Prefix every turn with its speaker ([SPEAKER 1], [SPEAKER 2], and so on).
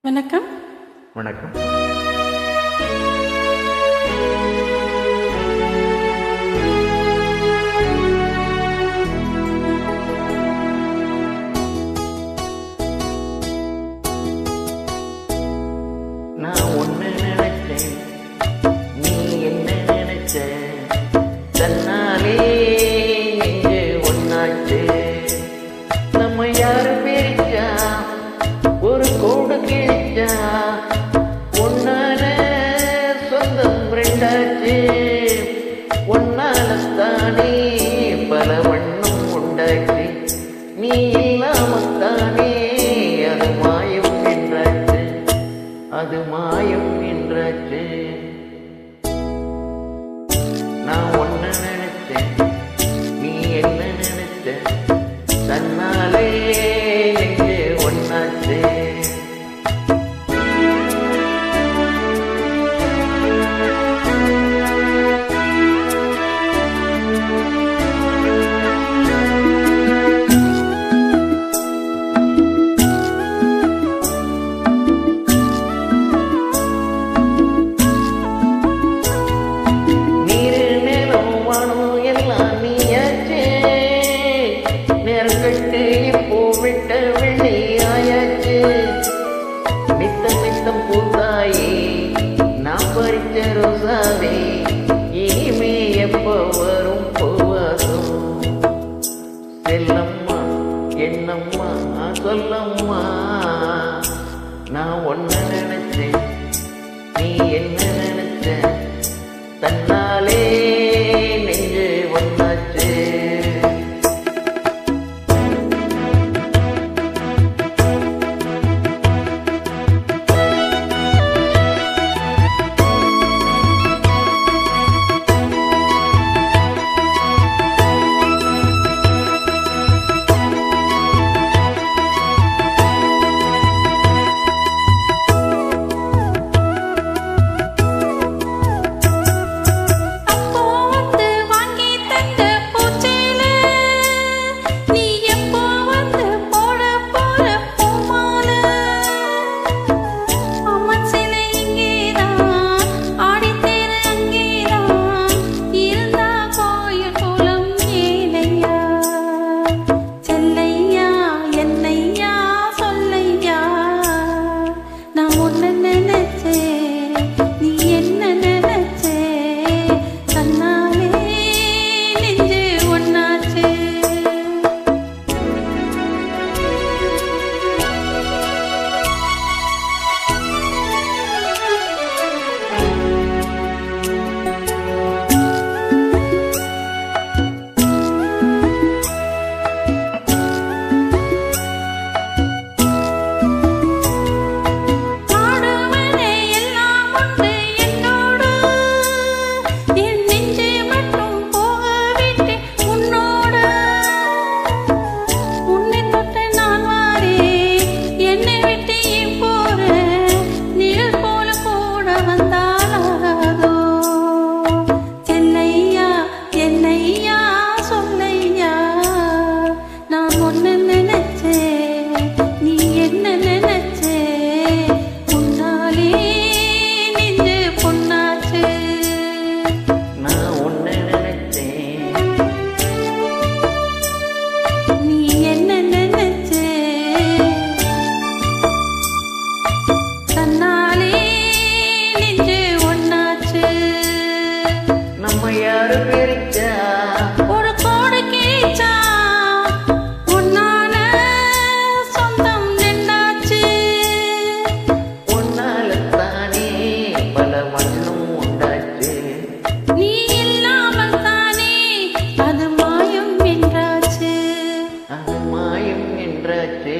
[SPEAKER 1] வணக்கம்.
[SPEAKER 2] வணக்கம். நான் ஒன்னு நினைச்சேன், நீ என்ன நினைச்ச, தன்னாலே இங்கு ஒன்னாச்சு. நம்ம யாரு பிரிச்சா ஒரு கோடு கிழிச்சா, ஒன்னால சொந்தம் ரெண்டாச்சு. ஒன்னாலத்தானே பல வண்ணம் உண்டாச்சு. நீ இல்லாமத்தானே அது மாயம் என்றாச்சு, அது மாயம் என்றாச்சு. நான் ஒன்ன நினைச்சேன், நீ என்ன நினைச்ச, தன்னாலே எங்கே ஒன்னாச்சு. இப்போ விட்ட வெள்ளியாயாச்சு. நித்தம் நித்தம் பூத்தாயே நான் பறிச்ச ரோசாவே, இனிமே எப்போ வரும் பூவாசம். செல்லம்மா என்னம்மா சொல்லம்மா, நான் ஒன்ன நினைச்சேன், நீ என்ன நினைச்ச, தன்னாலே நெஞ்சு ஒன்னாச்சு.
[SPEAKER 1] ஒரு கோடு கிழிச்சா, உன்னால சொந்தம் ரெண்டாச்சு.
[SPEAKER 2] ஒன்னாலத்தானே பல வண்ணம் உண்டாச்சு.
[SPEAKER 1] நீ இல்லாமல் தானே அது மாயம் என்றாச்சு,
[SPEAKER 2] அது மாயம் என்றாச்சு.